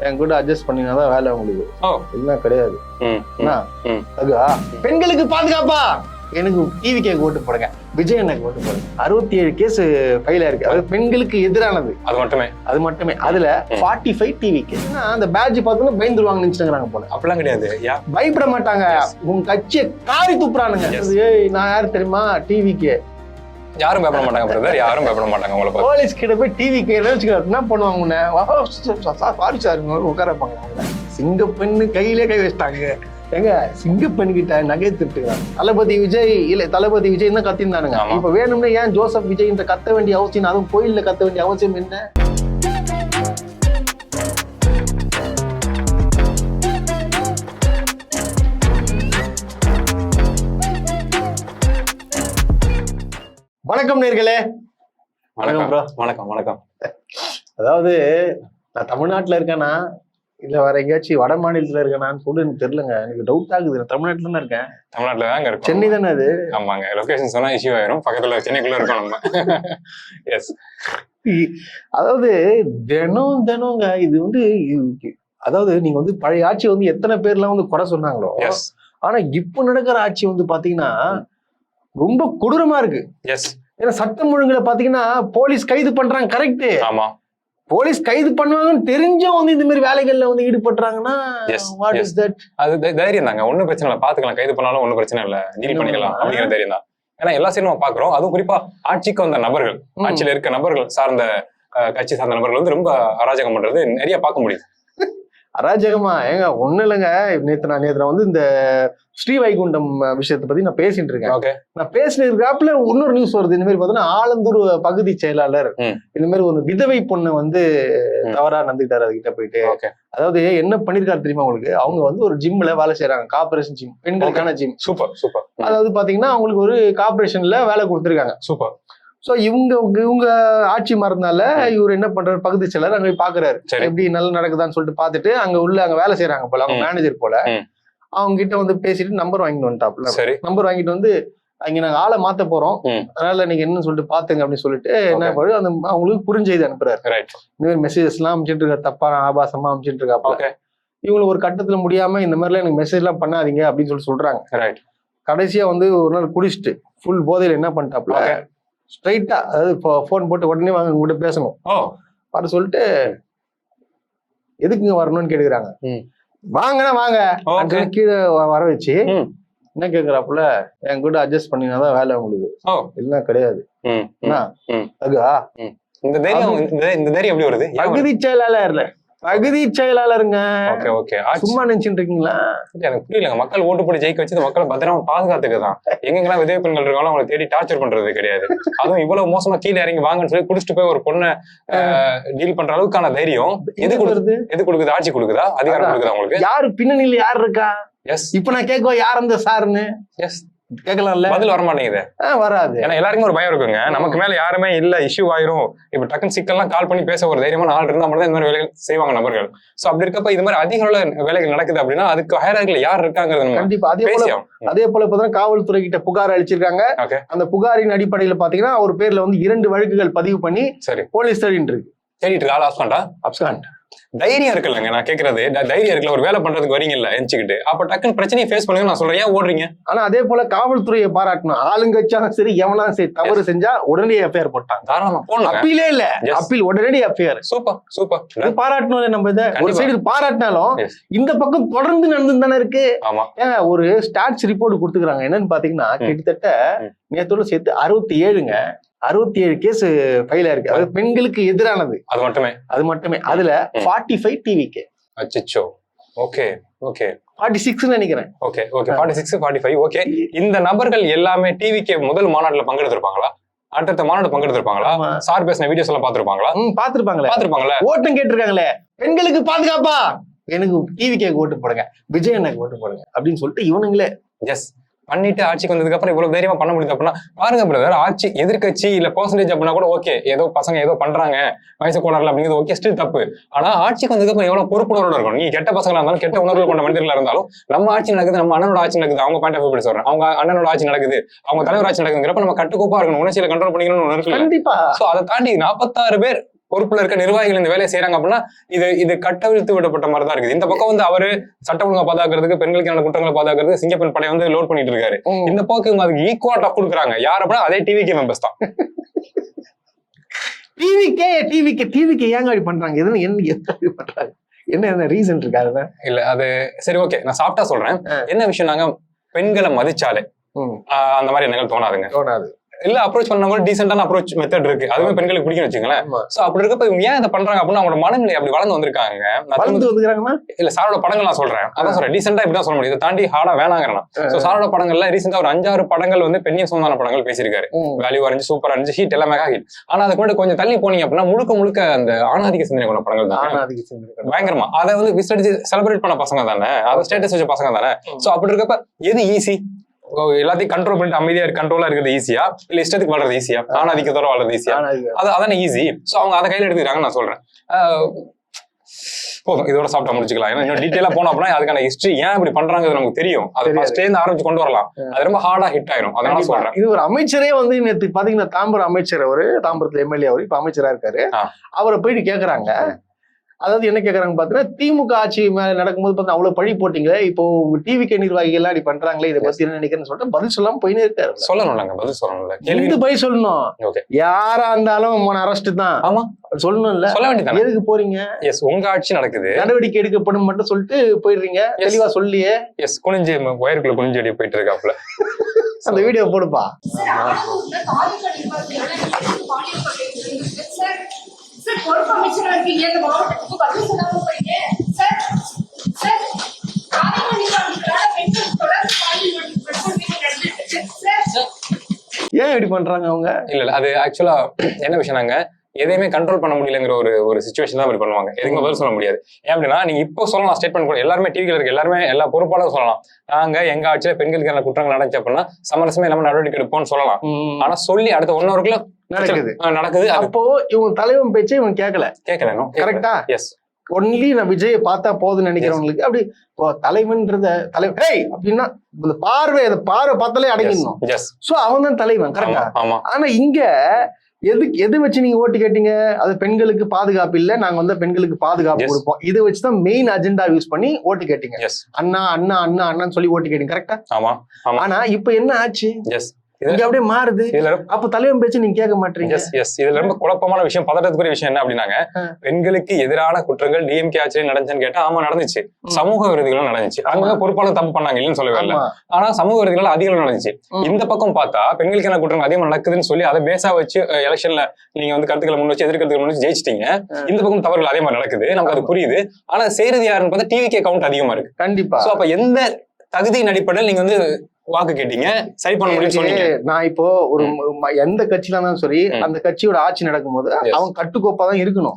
என் கூட அட்ஜஸ்ட் பண்ணினாதான் வேலை உங்களுக்கு. இல்ல கிடையாது. பெண்களுக்கு பாதுகாப்பா எனக்கு டிவிக்கே ஓட்டு போடுங்க, விஜய் எனக்கு ஓட்டு போடுங்க. 67 கேஸ் ஃபைல் ஆயிருக்கு. அது பெண்களுக்கு எதிரானது. அது மட்டுமே. அதுல 45 டிவிக்கு. அந்த பேட்ஜ் பார்த்தோன்னா பயந்துருவாங்க நினைச்சுக்கிறாங்க போல. அப்படிலாம் கிடையாது, பயப்பட மாட்டாங்க. உங்க கட்சியை காரி துப்புறானுங்க. ஏய் நான் யாரு தெரியுமா? டிவிக்கு. யாரும் பயப்பட மாட்டாங்க பிரதர், யாரும் பயப்பட மாட்டாங்க. போலீஸ் கிட்ட போய் டிவிக்கு என்ன பண்ணுவாங்க? சாரி சார் உட்கார வைப்பாங்க. சிங்க பெண்ணு கையிலே கை வச்சிட்டாங்க. எங்க சிங்கப்பெண் கிட்ட நகை திருட்டுறாங்க. தளபதி விஜய் இல்ல, தளபதி விஜய் தான் கத்திருந்தானுங்க. இப்ப வேணும்னா ஏன் ஜோசப் விஜய் கத்த வேண்டிய அவசியம்? அதுவும் கோயில்ல கத்த வேண்டிய அவசியம் என்ன? வணக்கம் நேர்களே. வணக்கம் ப்ரோ. வணக்கம் வணக்கம். அதாவது நான் தமிழ்நாட்டுல இருக்கேன்னா இல்ல வேற எங்கேயாச்சும் வட மாநிலத்துல இருக்கேனான்னு சொல்லி எனக்கு தெரியலங்க. எனக்கு டவுட் ஆகுது. நான் தமிழ்நாட்டுல தான் இருக்கேன். தமிழ்நாட்டுல தான் இருக்கும். சென்னை தானே அது? ஆமாங்க, லொகேஷன் சொன்னா இஷ்யூ ஆயிரும். பக்கத்துல சென்னைக்குள்ள இருக்கோம் நம்ம. எஸ். அதாவது தினங்க இது அதாவது நீங்க பழைய ஆட்சி எத்தனை பேர்லாம் குறை சொன்னாங்களோ, ஆனா இப்ப நடக்கிற ஆட்சி பாத்தீங்கன்னா ரொம்ப கொடூரமா இருக்கு. எஸ். ஏன்னா சட்டம் ஒழுங்குல பாத்தீங்கன்னா போலீஸ் கைது பண்றாங்க. கரெக்ட். ஆமா, போலீஸ் கைது பண்ணுவாங்கன்னு தெரிஞ்சும் இந்த மாதிரி வேலைகள்ல ஈடுபடுறாங்கன்னா வாட் இஸ் தட்? அது தைரியம் தாங்க. ஒன்னும் பிரச்சனை இல்லை, பாத்துக்கலாம். கைது பண்ணாலும் ஒன்னும் பிரச்சனை இல்லை, டீல் பண்ணிக்கலாம் அப்படிங்கிற தைரியம் தான். ஏன்னா எல்லா சைடும் நம்ம பாக்குறோம். அதுவும் குறிப்பா ஆட்சிக்கு வந்த நபர்கள், ஆட்சியில இருக்க நபர்கள் சார்ந்த கட்சி சார்ந்த நபர்கள் ரொம்ப அராஜகம் பண்றது நிறைய பார்க்க முடியுது. அராஜகமா? ஏங்க ஒண்ணு இல்லைங்க. நேத்து நான் இந்த ஸ்ரீவைகுண்டம் விஷயத்தை பத்தி நான் பேசிட்டு இருக்கேன். நான் பேசினதுக்காப்புல இன்னொரு நியூஸ் வருது. இந்த மாதிரி பார்த்தோன்னா ஆலந்தூர் பகுதி செயலாளர் இந்த மாதிரி ஒரு விதவை பொண்ணு தவறா நடந்துக்கிட்டாரு. அதுகிட்ட போயிட்டு அதாவது என்ன பண்ணிருக்காரு தெரியுமா உங்களுக்கு? அவங்க ஒரு ஜிம்ல வேலை செய்யறாங்க. கார்பரேஷன் ஜிம், பெண்களுக்கான ஜிம். Super super. அதாவது பாத்தீங்கன்னா அவங்களுக்கு ஒரு கார்பரேஷன்ல வேலை கொடுத்துருக்காங்க. சூப்பர். சோ இவங்க ஆட்சி மாறினால இவர் என்ன பண்றாரு? பகுதி செயலர் அங்க போய் பாக்குறாரு, எப்படி நல்லா நடக்குதான்னு சொல்லிட்டு பாத்துட்டு அங்க வேலை செய்யறாங்க போல, அவங்க மேனேஜர் போல. அவங்க கிட்ட பேசிட்டு நம்பர் வாங்கிட்டு வந்துட்டாப்ல. நம்பர் வாங்கிட்டு அங்க நாங்க ஆளை மாத்த போறோம், அதனால நீங்க என்ன சொல்லிட்டு பாத்துங்க அப்படின்னு சொல்லிட்டு என்ன பண்ணு அந்த அவங்களுக்கு புரிஞ்செய்தி அனுப்புறாரு. இந்த மாதிரி மெசேஜஸ் எல்லாம் அனுப்பிச்சுட்டு இருக்கா, தப்பான ஆபாசமா அனுப்பிச்சுட்டு இருக்காப்ல. இவங்களுக்கு ஒரு கட்டத்துல முடியாம இந்த மாதிரிலாம் எனக்கு மெசேஜ் எல்லாம் பண்ணாதீங்க அப்படின்னு சொல்றாங்க. கடைசியா ஒரு நாள் குடிச்சிட்டு ஃபுல் போதையில என்ன பண்ணிட்டாப்ல, ஸ்ட்ரைட்டா அதாவது போன் போட்டு உடனே வாங்க உங்ககிட்ட பேசணும் அப்படின்னு சொல்லிட்டு எதுக்குங்க வரணும்னு கேட்டுக்கிறாங்க. வாங்கன்னா வாங்க கீழே வர வச்சு என்ன கேக்குறாப்புல, என் கூட அட்ஜஸ்ட் பண்ணினாதான் வேலை உங்களுக்கு. இல்ல கிடையாது. இந்த தைரியம் எப்படி வருது? பகுதி செயலாளர்ல பகுதி செயலாளருங்க. சும்மா நினைச்சுட்டு இருக்கீங்களா? எனக்கு புரியலங்க. மக்கள் ஓட்டு போட்டு ஜெயிக்க வச்சு மக்களை பத்திரமா பாதுகாத்துக்குதான். எங்கெல்லாம் விதவை பெண்கள் இருக்காலும் அவங்களை தேடி டார்ச்சர் பண்றது கிடையாது. அதுவும் இவ்வளவு மோசமா கீழே இறங்கி வாங்கன்னு சொல்லி குடிச்சிட்டு போய் ஒரு பொண்ணை டீல் பண்ற அளவுக்கான தைரியம் எது கொடுக்குது? ஆட்சி கொடுக்குதா? அதிகாரம் கொடுக்குதா உங்களுக்கு? யாரு பின்னணியில யாரு இருக்கா? எஸ். இப்ப நான் கேட்குவா யார் அந்த சாருன்னு? எஸ். கேட்கலாம்ல. பதில் வர மாட்டேங்குது. வராது. ஏன்னா எல்லாருக்கும் ஒரு பயம் இருக்குங்க. நமக்கு மேல யாருமே இல்ல, இஷ்யூ ஆயிரும், இப்ப டக்குன்னு சிக்கல்லாம் கால் பண்ணி பேச ஒரு தைரியமான ஆள் இருந்தா மட்டும் தான் இந்த மாதிரி வேலைகள் செய்வாங்க நபர்கள். சோ அப்படி இருக்கப்ப இது மாதிரி அதிக வேலைகள் நடக்குது அப்படின்னா அதுக்கு ஹையரார்க்கில யார் இருக்காங்கிறது கண்டிப்பா. அதே போல இப்பதான் காவல்துறை கிட்ட புகார் அளிச்சிருக்காங்க. அந்த புகாரின் அடிப்படையில பாத்தீங்கன்னா ஒரு பேர்ல 2 வழக்குகள் பதிவு பண்ணி போலீஸ் தேடிட்டு இருக்கு. ஆள் அப்ஸ்காண்ட். தைரியம் இருக்குல்லங்க. நான் கேக்குறது தைரியம் இருக்குல்ல, ஒரு வேலை பண்றதுக்கு வரீங்கல்ல எஞ்சிக்கிட்டு, அப்ப டக்குன்னு பிரச்சனையை ஃபேஸ் பண்ணுங்க. நான் சொல்றேன், ஏன் ஓடுறீங்க? ஆனா அதே போல காவல்துறையை பாராட்டணும். ஆளுங்கட்சாலும் சரி எவனாலும் சரி தவறு செஞ்சா உடனே எஃப்ஐஆர் போட்டாங்க. தாராளமா போடணும். அப்பீலே இல்ல, அப்பீல் உடனடி எஃப்ஐஆர். Super super. பாராட்டணும். நம்ம இதை ஒரு சைடு பாராட்டினாலும் இந்த பக்கம் தொடர்ந்து நடந்து தானே இருக்கு. ஏங்க ஒரு ஸ்டாட்ஸ் ரிப்போர்ட் கொடுத்துக்கிறாங்க. என்னன்னு பாத்தீங்கன்னா கிட்டத்தட்ட நேத்தோட சேர்த்து 67 கேஸ் ஃபைல் ஆயிருக்கு. அது பெண்களுக்கு எதிரானது. அது மட்டுமே. அதுல 45 டிவிக்கு. அச்சச்சோ. ஓகே 46 நினைக்கிறேன். 46 45. ஓகே. இந்த நபர்கள் எல்லாமே டிவிக்கு முதல் மாநாட்டுல பங்கெடுத்திருப்பாங்களா? அடுத்த மாநாடு பங்கெடுத்திருப்பாங்களா? சார் பேசின வீடியோஸ் எல்லாம் பாத்துருப்பாங்களா? பாத்துருப்பாங்களே. ஓட்டம் கேட்டிருக்காங்களே, பெண்களுக்கு பாதுகாப்பா எனக்கு டிவிக்கே ஓட்டு போடுங்க, விஜய் எனக்கு ஓட்டு போடுங்க அப்படின்னு சொல்லிட்டு இவனுங்களே எஸ் பண்ணிட்டு ஆட்சிக்கு வந்ததுக்கு அப்புறம் இவ்வளவு தைரியமா பண்ண முடியுது அப்படின்னா பாருங்க பிரதர். ஆட்சி எதிர்கட்சி இல்ல பெர்சன்டேஜ் அப்படின்னா கூட ஓகே, ஏதோ பசங்க ஏதோ பண்றாங்க வயசு கோளாறுல அப்படிங்கிறது ஓகே, ஸ்டில் தப்பு. ஆனா ஆட்சிக்கு வந்ததுக்கு அப்புறம் எவ்வளவு பொறுப்புணர்வோட இருக்கணும். நீங்க கெட்ட பசங்களா இருந்தாலும் கெட்ட உணர்வுகள் கொண்ட மனிதர்களா இருந்தாலும் நம்ம ஆட்சி நடக்குது, நம்ம அண்ணனோட ஆட்சி நடக்குது, அவங்க பாயிண்ட் ஆஃப் வியூ சொல்றேன், அவங்க அண்ணனோட ஆட்சி நடக்குது, அவங்க தலைவர் ஆட்சி நடக்குதுங்கிறப்ப நம்ம கட்டுக்கோப்பா இருக்கணும், உணர்ச்சியில கண்ட்ரோல் பண்ணிக்கணும்னு இருக்கு. கண்டிப்பா. சோ அதை தாண்டி 46 பேர் பொறுப்புல இருக்க நிர்வாகிகள் இந்த வேலையை செய்யறாங்க அப்படின்னா இது கட்டவிழ்த்து விடப்பட்ட மாதிரி தான் இருக்குது. இந்த பக்கம் வந்து அவரு சட்ட ஒழுங்கா பாதுகாக்கிறதுக்கு, பெண்களுக்கான குற்றங்களை பாதுகாக்கிறதுக்கு சிங்கப்பெண் படை வந்து லோட் பண்ணிட்டு இருக்காரு. இந்த பக்கம் இவங்க அதுக்கு ஈக்குவலா டஃப் கொடுக்குறாங்க. யார் அப்படின்னா அதே டிவிகே மெம்பர்ஸ் தான். டிவிக்கு ஏங்க அப்படி பண்றாங்க? எதுன்னு என்ன பண்றாங்க? என்ன ரீசன் இருக்கு அதுல? இல்ல அது சரி, ஓகே, நான் சாப்பிட்டா சொல்றேன். என்ன விஷயம், நாங்க பெண்களை மதிச்சாலே அந்த மாதிரி எண்ணங்கள் தோணாது. இல்ல அப்ரோச் பண்ணவங்க டீசென்டான அப்ரோச் மெத்தட் இருக்கு, அதுவே பெண்களுக்கு பிடிக்கும் வச்சுங்களேன். சோ அப்படி இருக்கப்ப இவங்க ஏன் இதை பண்றாங்க அப்படின்னா அவங்களோட மனநிலை அப்படி வளர்ந்து வந்திருக்காங்க. இல்ல சாரோட படங்கள் நான் சொல்றேன், அதான் சொல்றேன், டீசென்டா இப்படிதான் சொல்ல முடியும். இதை தாண்டி ஹார்டா வேணாங்கிறேன். சோ சாரோட படங்கள்ல ரீசெண்டா ஒரு 5-6 படங்கள் வந்து பெண்ணிய சொந்தமான படங்கள் பேசியிருக்காரு. வேல்யூ இருந்துச்சு, சூப்பரா இருந்துச்சு, ஹிட், எல்லாம் மெகா ஹிட். ஆனா அதுக்கு முன்னாடி கொஞ்சம் தள்ளி போனீங்க அப்படின்னா முழுக்க அந்த ஆணாதிக்க சிந்தனை கொண்ட படங்கள் தான் பயங்கரமா. அதை வந்து விசடிச்சு செலிப்ரேட் பண்ண பசங்க தானே, அதை ஸ்டேட்டஸ் வச்ச பசங்க தானே. சோ அப்படி இருக்கப்ப எது ஈஸி? எல்லாத்தையும் கண்ட்ரோல் பண்ணிட்டு அமைதியா கண்ட்ரோலா இருக்கிறது ஈஸியா, இல்ல இஷ்டத்துக்கு வாழ்றது ஈஸியா, ஆணாதிக்கத்தோட வாழ்றது ஈஸியா? அதானே ஈஸி. சோ அவங்க அதை கையில எடுத்துக்கிறாங்கன்னு நான் சொல்றேன். போதும், இதோட சாப்பிட்டா முடிச்சுக்கலாம். ஏன்னா இன்னும் டீட்டெயிலா போனோம் அப்படின்னா அதுக்கான ஹிஸ்டரி ஏன் இப்படி பண்றாங்கிறது நமக்கு தெரியும். அது ஃபர்ஸ்ட்ல இருந்து ஆரம்பிச்சு கொண்டு வரலாம். அது ரொம்ப ஹார்டா ஹிட் ஆயிரும். அதனால சொல்றேன். இது ஒரு அமைச்சரே வந்து நேற்று பாத்தீங்கன்னா தாம்பரம் அமைச்சர், தாம்பரத்துல எம்எல்ஏ அவரு இப்ப அமைச்சரா இருக்காரு. அவரை போயிட்டு கேக்குறாங்க, அதாவது என்ன கேக்குறாங்க பாத்தீங்கன்னா, திமுக ஆட்சி மேல நடக்கும்போது பார்த்தா அவ்வளவு பழி போட்டீங்களே, இப்போ உங்க டிவிகே நிர்வாகிகள் எல்லாம் இப்படி பண்றாங்களே, இதை பத்தி என்ன நினைக்கிறேன்னு சொல்லிட்டு பதில் சொல்லாம போயினே இருக்காரு. சொல்லணும்ல, பதில் சொல்லணும்ல, கேள்வி பதில் சொல்லணும். யாரா இருந்தாலும் அரெஸ்ட் தான். ஆமா, சொல்லணும்ல, சொல்ல வேண்டியது. எதுக்கு போறீங்க? எஸ், உங்க ஆட்சி நடக்குது, நடவடிக்கை எடுக்கப்படும் மட்டும் சொல்லிட்டு போயிடுறீங்க. தெளிவா சொல்லியே. எஸ், குனிஞ்சு ஒயருக்குள்ள குனிஞ்சு அடி போயிட்டு இருக்காப்ல. அந்த வீடியோ போடுப்பா. பொறுப்பு அமைச்சரா இருக்கீங்க, இந்த மாவட்டத்துக்கு பதில் சொல்லாம போறீங்க சார். சார் ஏன் இப்படி பண்றாங்க அவங்க? இல்ல அது ஆக்சுவலா என்ன விஷயம்னாங்க, எதையுமே கண்ட்ரோல் பண்ண முடியலங்கிற ஒரு சிச்சுவேஷன் தான் இப்படி பண்ணுவாங்க. எதுவுமே பதில் சொல்ல முடியாது. ஏன் அப்படின்னா நீங்க இப்போ சொல்லலாம், ஸ்டேட்மெண்ட் கூட எல்லாருமே டிவில இருக்கு, எல்லாருமே எல்லா பொறுப்பாளரும் சொல்லலாம், நாங்க எங்க ஆட்சியில பெண்களுக்கான குற்றங்கள் நடந்துச்சு அப்படின்னா சமரசமே இல்லாம நடவடிக்கை எடுப்போம்னு சொல்லலாம். ஆனா சொல்லி அடுத்த 1 ஹவருக்குள்ள நடக்குது. அப்போ இவங்க தலைவன் பேச்சே இவங்க கேட்கல. கரெக்டா? எஸ். ஒன்லி நான் விஜயை பார்த்தா போதுன்னு நினைக்கிறவங்களுக்கு அப்படி தலைவன்றத தலைவன் அப்படின்னா பார்வை பார்த்தாலே அடங்கிடணும். சோ அவன் தான் தலைவன். கரெக்டா? ஆனா இங்க எது வச்சு நீங்க ஓட்டு கேட்டீங்க? அது பெண்களுக்கு பாதுகாப்பு இல்ல, நாங்க வந்து பெண்களுக்கு பாதுகாப்பு கொடுப்போம், இதை வச்சுதான் மெயின் அஜெண்டா யூஸ் பண்ணி ஓட்டு கேட்டீங்க. அண்ணா அண்ணா அண்ணா அண்ணான்னு சொல்லி ஓட்டு கேட்டீங்க. கரெக்டா? ஆனா இப்ப என்ன ஆச்சு? இங்க அப்படியே மாறுது. அப்ப தலைவன் பேச்சு நீங்க கேட்க மாட்டீங்க. இதுல ரொம்ப குழப்பமான விஷயம், பதட்டத்துக்குரிய விஷயம் என்ன அப்படின்னாங்க, பெண்களுக்கு எதிரான குற்றங்கள் டிஎம்கே ஆட்சியில் நடந்துச்சுன்னு கேட்டா ஆமா நடந்துச்சு, சமூக விரோதிகளும் நடந்துச்சு. அங்க பொறுப்பாளர் தப்பு பண்ணாங்க இல்லைன்னு சொல்லவே இல்லை. ஆனா சமூக விரோதிகள் அதிகம் நடந்துச்சு. இந்த பக்கம் பார்த்தா பெண்களுக்கான குற்றங்கள் அதிகம் நடக்குதுன்னு சொல்லி அதை பேஸா வச்சு எலெக்ஷன்ல நீங்க வந்து கருத்துக்களை முன் வச்சு எதிர்கருத்துக்களை முன் வச்சு ஜெயிச்சிட்டீங்க. இந்த பக்கம் தவறுகள் அதே மாதிரி நடக்குது, நமக்கு அது புரியுது. ஆனா செய்யறது யாருன்னு பார்த்தா டிவிகே கவுண்ட் அதிகமா இருக்கு. கண்டிப்பா. அப்ப எந்த தகுதியின் அடிப்படையில் நீங்க வந்து வாக்கு கேட்டீங்க, சரி பண்ண முடியும்னு சொன்னீங்க. நான் இப்போ ஒரு எந்த கட்சியில இருந்தாலும் சரி, அந்த கட்சியோட ஆட்சி நடக்கும்போது அவன் கட்டுக்கோப்பா தான் இருக்கணும்.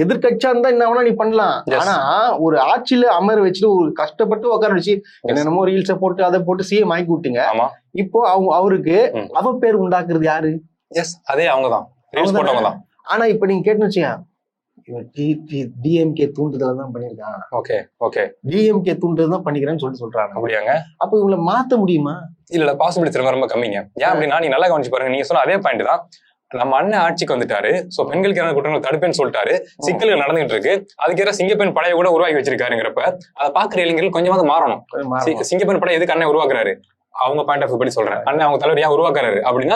எதிர்கட்சியா இருந்தா என்ன வேணா நீ பண்ணலாம். ஆனா ஒரு ஆட்சியில அமர வச்சுட்டு ஒரு கஷ்டப்பட்டு உட்கார வச்சு என்னென்னமோ ரீல்ஸ போட்டு அதை போட்டு சிஎம் ஆக்கி விட்டுங்க. இப்போ அவருக்கு அவ பேர் உண்டாக்குறது யாரு? அதே அவங்கதான். ஆனா இப்ப நீங்க கேட்டுன்னு வச்சீங்க, டிஎம்கே தூண்டுதல தான் பண்ணிருக்கான். ஓகே டிஎம்கே தூண்டுதல் தான் பண்ணிக்கிறேன்னு சொல்றாங்க. அப்படியாங்க? அப்ப இவங்களை மாத்த முடியுமா? இல்ல, பாசிபிலிட்டி ரொம்ப கம்மிங்க. ஏன் அப்படின்னா நீங்க நல்லா கவனிச்சு பாருங்க, நீங்க சொன்ன அதே பாயிண்ட் தான். நம்ம அண்ணன் ஆட்சிக்கு வந்துட்டாரு, சோ பெண்களுக்கு எதிரான குற்றங்கள் தடுப்பேன்னு சொல்லிட்டாரு, சிக்கல்கள் நடந்துகிட்டு இருக்கு, அதுக்கேற சிங்கப்பெண் படையை கூட உருவாக்கி வச்சிருக்காருங்கிறப்ப அதை பாக்குற இளைஞர்கள் கொஞ்சமாவது மாறணும். சிங்கப்பெண் படை எதுக்கு அண்ணன் உருவாக்குறாரு? அவங்க பாயிண்ட் ஆஃப் படி சொல்றேன். அண்ணன் அவங்க தலைவர் ஏன் உருவாக்குறாரு அப்படின்னா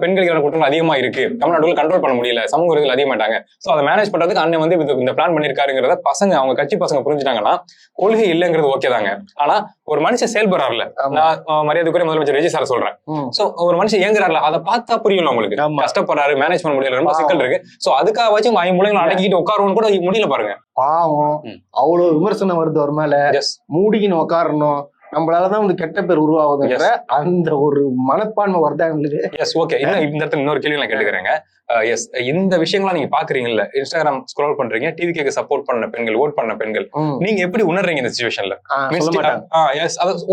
பெண்களுக்கான குற்றங்கள் அதிகமா இருக்கு, தமிழ்நாட்டுல கண்ட்ரோல் பண்ண முடியல, சமூக விரோதிகள் அதிகமாட்டாங்க. சோ அதை மேனேஜ் பண்றதுக்கு அண்ணன் வந்து இந்த பிளான் பண்ணிருக்காருங்கிறத பசங்க, அவங்க கட்சி பசங்க புரிஞ்சுட்டாங்கன்னா கொள்கை இல்லைங்கிறது ஓகே தாங்க. ஆனா ஒரு மனுஷன் செயல்படுறாருல, நான் மரியாதைக்குரிய முதலமைச்சர் விஜய் சார் சொல்றேன். சோ ஒரு மனுஷன் இயங்குறாருல, அதை பார்த்தா புரியல உங்களுக்கு. கஷ்டப்படுறாரு, மேனேஜ் பண்ண முடியல, ரொம்ப சிக்கல் இருக்கு. சோ அதுக்காக வச்சு ஐம்புலங்களை அடக்கிட்டு உட்காருவோன்னு கூட முடியல பாருங்க. பாவம், அவ்வளவு விமர்சனம் வருது ஒரு மேல, மூடிக்கின்னு உட்காரணும், நம்மளாலதான் வந்து கெட்ட பேர் உருவாகுதுங்கிற அந்த ஒரு மனப்பான்மை வருதா எங்களுக்கு? ஓகே. இந்த இடத்துல இன்னொரு கேள்வி நான் கேட்டுக்கிறேங்க. இந்த விஷயங்கள்லாம் நீங்க பாக்குறீங்கல்ல, இன்ஸ்டாகிராம் ஸ்க்ரோல் பண்றீங்க, டிவிகேக்கு சப்போர்ட் பண்ண பெண்கள், ஓட் பண்ண பெண்கள், நீங்க எப்படி உணர்றீங்க இந்த சிச்சுவேஷன்ல?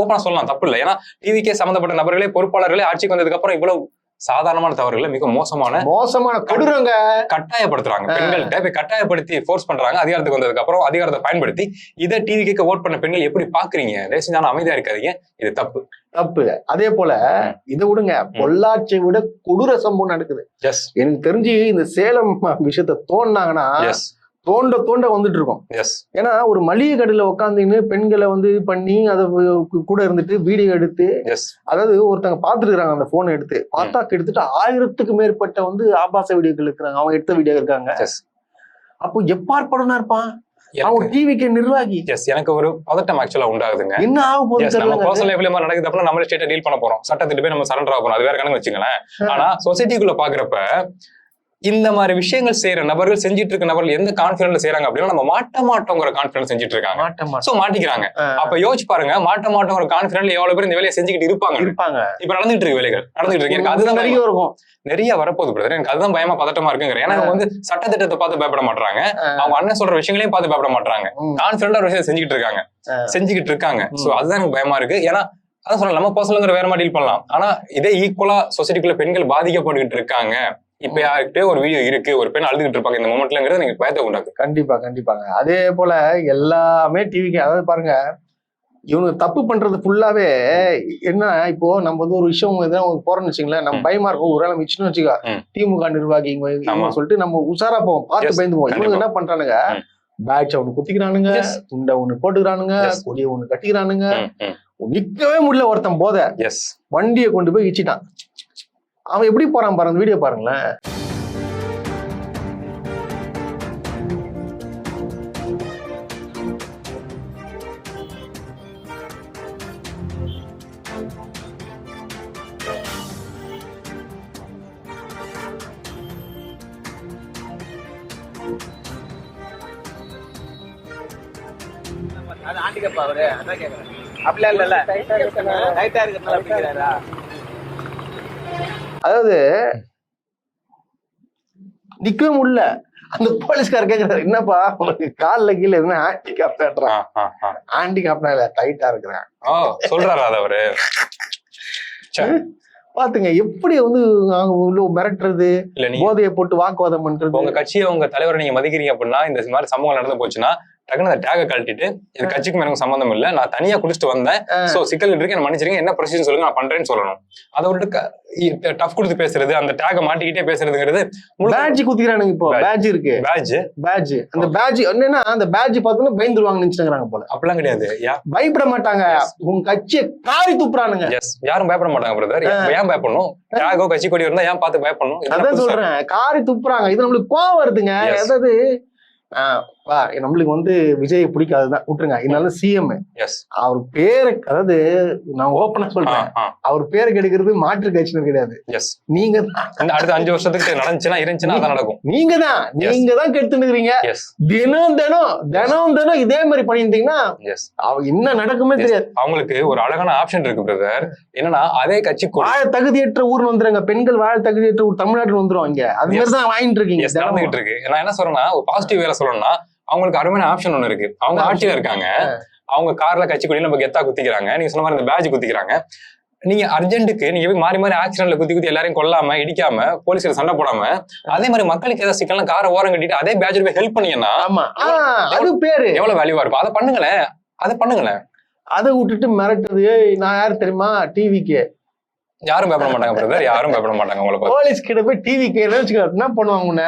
ஓப்பனா சொல்லலாம், தப்பு இல்லை. ஏன்னா டிவிகே சம்பந்தப்பட்ட நபர்களே, பொறுப்பாளர்களே ஆட்சிக்கு வந்ததுக்கு அப்புறம் இவ்வளவு சாதாரணமான தவறுகளை மிக மோசமான கொடூரங்க கட்டாயப்படுத்துறாங்க. பெண்கள்கிட்ட போய் கட்டாயப்படுத்தி ஃபோர்ஸ் பண்றாங்க. அதிகாரத்துக்கு வந்ததுக்கு அப்புறம் அதிகாரத்தை பயன்படுத்தி இதை டிவி கேட்க ஓட் பண்ண பெண்கள் எப்படி பாக்குறீங்க? தயவு செஞ்சு அமைதியா இருக்காதீங்க, இது தப்பு. அதே போல இதை விடுங்க, பொள்ளாச்சியை விட கொடூர சம்பவம் நடக்குது. எனக்கு தெரிஞ்சு இந்த சேலம் விஷயத்த தோண்டினாங்கன்னா தோண்ட வந்துட்டு இருக்கோம். ஏன்னா ஒரு மளிகை கடையில உட்காந்துன்னு பெண்களை வந்து பண்ணி அதை கூட இருந்துட்டு வீடியோ எடுத்து, அதாவது ஒருத்தங்க பாத்துருக்காங்க அந்த போனை எடுத்து பார்த்தாக்கு எடுத்துட்டு 1000க்கு மேற்பட்ட வந்து ஆபாச வீடியோக்கள் இருக்கிறாங்க, அவங்க எடுத்த வீடியோ இருக்காங்க. அப்போ எப்பாற்படனா இருப்பான் அவங்க டிவிக்கு நிர்வாகி. எனக்கு ஒரு பதட்டம் ஆக்சுவலா உண்டாகுதுங்க. என்ன ஆக போகுது? நம்ம பர்சனல் லைஃப்ல மாதிரி நடக்குது அப்படின்னா நம்மளே ஸ்ட்ரெயிட்டா டீல் பண்ண போறோம், சட்டத்துட்டு போய் நம்ம சரண்டர் ஆக போறோம், அது வேற கணக்கு வச்சுங்களேன். ஆனா சொசைட்டிக்குள்ள பாக்குறப்ப இந்த மாதிரி விஷயங்கள் செய்யற நபர்கள், செஞ்சிட்டு இருக்க நபர்கள் எந்த கான்பிடன்ஸ்ல செய்யறாங்க அப்படின்னா நம்ம மாட்டோங்கிற கான்பிடன்ஸ் செஞ்சுட்டு இருக்காங்க. சோ மாட்டிக்கிறாங்க. அப்ப யோசிச்சு பாருங்க, மாட்டோங்கிற கான்பிடன்ஸ்ல எவ்வளவு பேர் இந்த வேலையை செஞ்சுக்கிட்டு இருப்பாங்க. இப்ப நடந்துட்டு இருக்கு வேலைகள் நடந்துட்டு இருக்கு. எனக்கு அதுதான் நிறைய இருக்கும், நிறைய வரப்போகுது பிரதர். எனக்கு அதுதான் பயமா பதட்டமா இருக்குங்கிற. ஏன்னா வந்து சட்டத்திட்டத்தை பார்த்து பயப்பட மாட்டாங்க, அவங்க அண்ணன் சொல்ற விஷயங்களையும் பார்த்து பயப்பட மாட்டாங்க, கான்பிடன்டா ஒரு விஷயத்தை செஞ்சுக்கிட்டு இருக்காங்க. சோ அதுதான் எனக்கு பயமா இருக்கு. ஏன்னா அதான் சொல்லலாம், நம்ம பர்சனல் வேற மாதிரி டீல் பண்ணலாம். ஆனா இதே ஈக்குவலா சொசைட்டிக்குள்ள பெண்கள் பாதிக்கப்பட்டுக்கிட்டு இருக்காங்க. இப்ப யாருக்கிட்டே ஒரு வீடியோ இருக்கு, ஒரு பெண் அழுதுகிட்டு இருப்பாங்க இந்த மொமெண்ட்லங்கிறது நீங்க பயத்தை உண்டாக்கு. கண்டிப்பாங்க. அதே போல எல்லாமே டிவிக்கு, அதாவது பாருங்க இவங்க தப்பு பண்றது ஃபுல்லாவே என்ன, இப்போ நம்ம வந்து ஒரு விஷயம் போறோம்னு வச்சுங்களேன், நம்ம பயமா இருக்கும். ஒரு வேளை மிச்சுன்னு வச்சுக்கோ, திமுக நிர்வாகி சொல்லிட்டு நம்ம உஷாரா போவோம், பார்த்து பயந்து போவோம். இவங்க என்ன பண்றானுங்க, பேட்ச ஒண்ணு குத்திக்கிறானுங்க, துண்டை ஒண்ணு போட்டுக்கிறானுங்க, கொடியை ஒண்ணு கட்டிக்கிறானுங்க. நிக்கவே முடியல ஒருத்தன் போத வண்டியை கொண்டு போய் இச்சிட்டான். அவன் எப்படி போறான் பாருங்க, வீடியோ பாருங்களேன். அது ஆண்டிகப்பா அவரு அதான் கேக்குறேன். அப்படிலாம் இல்ல ரைட்டா இருக்கிறதுனால அப்படிங்கிறாரா? அதாவது நிக்கவே முடியல. அந்த போலீஸ்கார கேக்குறாரு, என்னப்பா உனக்கு கால்ல கீழே என்ன ஆண்டிகாப்னா இல்ல டைட்டா இருக்கிறேன் சொல்றாரு அவரு. பாத்துங்க எப்படி வந்து மிரட்டுறது, போதையை போட்டு வாக்குவாதம் பண்றது. உங்க கட்சியை உங்க தலைவரை நீங்க மதிக்கிறீங்க அப்படின்னா இந்த மாதிரி சம்பவம் நடந்து போச்சுன்னா டக்குனு அந்த டேகை கழட்டிட்டு இது கட்சிக்கும் எனக்கு சம்பந்தம் இல்ல, நான் தனியா குடிச்சிட்டு வந்தேன், சோ சிக்கல் இருக்கு, என்ன மன்னிச்சிருங்க, என்ன ப்ரொசீஜர் சொல்லுங்க, நான் பண்றேன்னு சொல்லணும். அதை விட்டு டஃப் கொடுத்து பேசுறது, அந்த டேகை மாட்டிக்கிட்டே பேசுறதுங்கிறது. பேட்ஜ் குத்திக்கிறானுங்க. இப்போ பேட்ஜ் இருக்கு, பேட்ஜ் அந்த பேட்ஜ் என்னன்னா அந்த பேட்ஜ் பார்த்தோன்னா பயந்துருவாங்க நினைச்சுக்கிறாங்க போல. அப்படிலாம் கிடையாது, பயப்பட மாட்டாங்க. உங்க கட்சியை காரி துப்புறானுங்க. யாரும் பயப்பட மாட்டாங்க பிரதர். ஏன் பயப்படணும்? டேகோ கட்சி கொடி இருந்தா ஏன் பார்த்து பயப்படணும்? அதான் சொல்றேன், காரி துப்புறாங்க. இது நம்மளுக்கு கோவம் வருதுங்க. அதாவது நம்மளுக்கு வந்து விஜய் பிடிக்காதுதான் விட்டுருங்க, இதனால சிஎம் அவர் பேரை, அதாவது நான் ஓப்பனா சொல்றேன், அவர் பேரை கெடுக்கிறது மாற்று கட்சியினர் கிடையாது. நீங்க அடுத்த 5 வருஷத்துக்கு இருந்துச்சுன்னா அதான் நடக்கும். நீங்க தான் கெடுத்துருக்கீங்க. தினம் இதே மாதிரி பண்ணிருந்தீங்கன்னா அவங்க என்ன நடக்குமே தெரியாது. அவங்களுக்கு ஒரு அழகான ஆப்ஷன் இருக்கு பிரதர். என்னன்னா அதே கட்சி வாழ தகுதியற்ற ஊர்னு வந்துருங்க, பெண்கள் வாழ தகுதியற்ற ஊர் தமிழ்நாட்டுல வந்துரும். இங்க அது மாதிரி தான் வாங்கிட்டு இருக்கீங்க, நடந்துகிட்டு இருக்கு. நான் என்ன சொல்றேன்னா ஒரு பாசிட்டிவ் வேலை சொல்லணும்னா அவங்களுக்கு அருமையான ஆப்ஷன் ஒண்ணு இருக்கு. அவங்க ஆட்சியில இருக்காங்க, அவங்க கார்ல கட்சி கொடியில நம்ம கெத்தா குத்திக்கிறாங்க, நீங்க சொன்ன மாதிரி இந்த பேட்ஜ் குத்திக்கிறாங்க. நீங்க அர்ஜென்ட்டுக்கு நீங்க போய் மாறி மாறி ஆக்சிடென்ட்ல குத்தி எல்லாரையும் கொல்லாம இடிக்காம போலீஸ்ல சண்டை போடாம அதே மாதிரி மக்களுக்கு ஏதாவது சிக்கலாம் காரை ஓரம் கட்டிட்டு அதே பேட்ஜ் போய் ஹெல்ப் பண்ணீங்கன்னா அது பேரு எவ்வளவு வேல்யூவா இருக்கும். அதை பண்ணுங்களேன். அதை விட்டுட்டு மிரட்டுறது, நான் யாரு தெரியுமா, டிவிக்கு யாரும் பயப்பட மாட்டாங்க பிரதர், யாரும் பயப்பட மாட்டாங்க. உங்களுக்கு போலீஸ் கிட்ட போய் டிவிக்கு என்ன பண்ணுவாங்க,